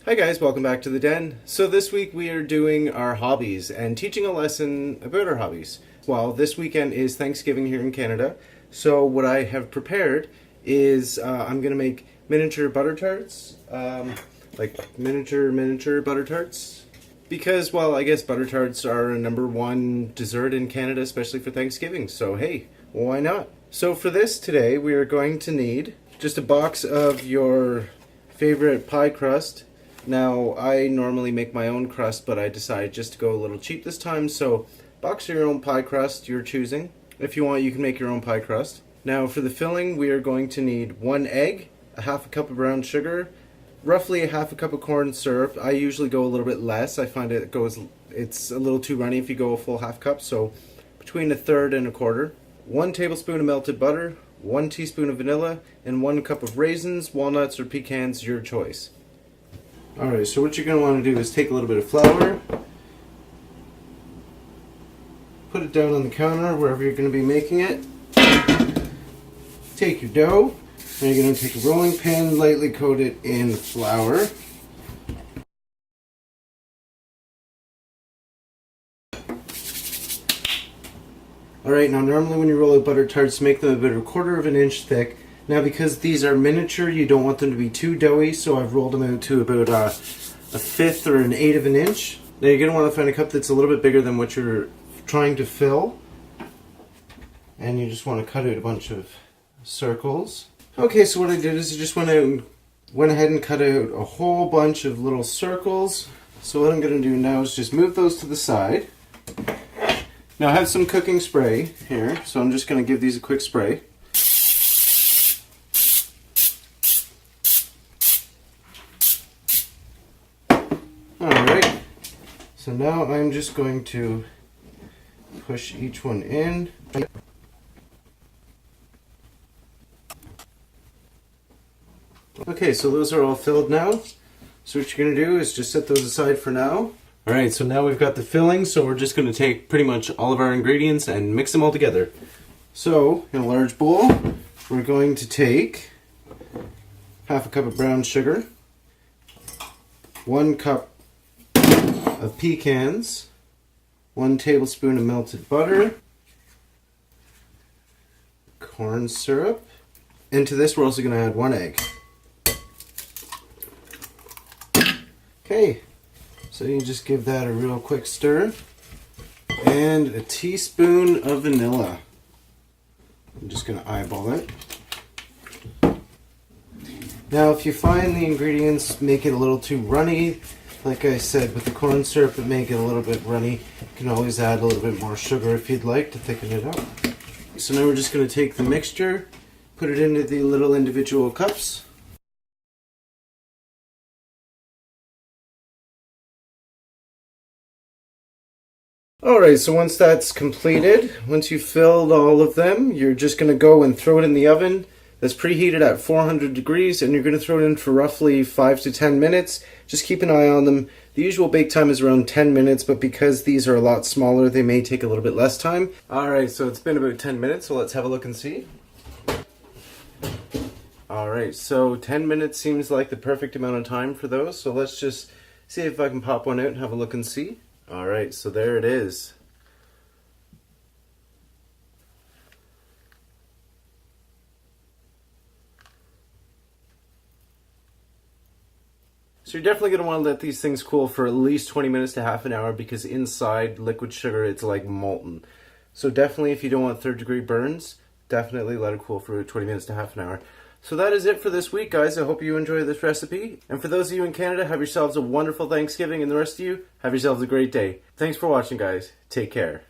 Hi guys, welcome back to the den. So this week we are doing our hobbies and teaching a lesson about our hobbies. Well, this weekend is Thanksgiving here in Canada, so what I have prepared is I'm going to make miniature butter tarts, like miniature butter tarts. Because, well, I guess butter tarts are a #1 dessert in Canada, especially for Thanksgiving, so hey, why not? So for this today, we are going to need just a box of your favorite pie crust. Now, I normally make my own crust, but I decided just to go a little cheap this time, so box your own pie crust you're choosing. If you want, you can make your own pie crust. Now, for the filling, we are going to need 1 egg, a half a cup of brown sugar, roughly a half a cup of corn syrup. I usually go a little bit less. I find it's a little too runny if you go a full half cup, so between 1/3 and 1/4. 1 tablespoon of melted butter, 1 teaspoon of vanilla, and 1 cup of raisins, walnuts, or pecans, your choice. Alright, so what you're going to want to do is take a little bit of flour, put it down on the counter wherever you're going to be making it. Take your dough, and you're going to take a rolling pin, lightly coat it in flour. Alright, now normally when you roll out butter tarts, make them about 1/4 of an inch thick. Now because these are miniature, you don't want them to be too doughy, so I've rolled them out to about a 1/5 or an 1/8 of an inch. Now you're going to want to find a cup that's a little bit bigger than what you're trying to fill. And you just want to cut out a bunch of circles. Okay, so what I did is I just went ahead and cut out a whole bunch of little circles. So what I'm going to do now is just move those to the side. Now I have some cooking spray here, so I'm just going to give these a quick spray. Alright, so now I'm just going to push each one in. Okay, so those are all filled now. So what you're going to do is just set those aside for now. Alright, so now we've got the filling, so we're just going to take pretty much all of our ingredients and mix them all together. So, in a large bowl, we're going to take half a cup of brown sugar, 1 cup of pecans, 1 tablespoon of melted butter, corn syrup, and to this we're also going to add 1 egg. Okay, so you just give that a real quick stir, and a teaspoon of vanilla. I'm just going to eyeball it. Now if you find the ingredients make it a little too runny, like I said, with the corn syrup it make it a little bit runny. You can always add a little bit more sugar if you'd like to thicken it up. So now we're just going to take the mixture, put it into the little individual cups. Alright, so once that's completed, once you've filled all of them, you're just going to go and throw it in the oven. That's preheated at 400 degrees, and you're going to throw it in for roughly 5 to 10 minutes. Just keep an eye on them. The usual bake time is around 10 minutes, but because these are a lot smaller, they may take a little bit less time. Alright, so it's been about 10 minutes, so let's have a look and see. Alright, so 10 minutes seems like the perfect amount of time for those, so let's just see if I can pop one out and have a look and see. Alright, so there it is. So you're definitely going to want to let these things cool for at least 20 minutes to half an hour, because inside liquid sugar it's like molten. So definitely, if you don't want 3rd degree burns, definitely let it cool for 20 minutes to half an hour. So that is it for this week, guys. I hope you enjoy this recipe. And for those of you in Canada, have yourselves a wonderful Thanksgiving, and the rest of you, have yourselves a great day. Thanks for watching, guys. Take care.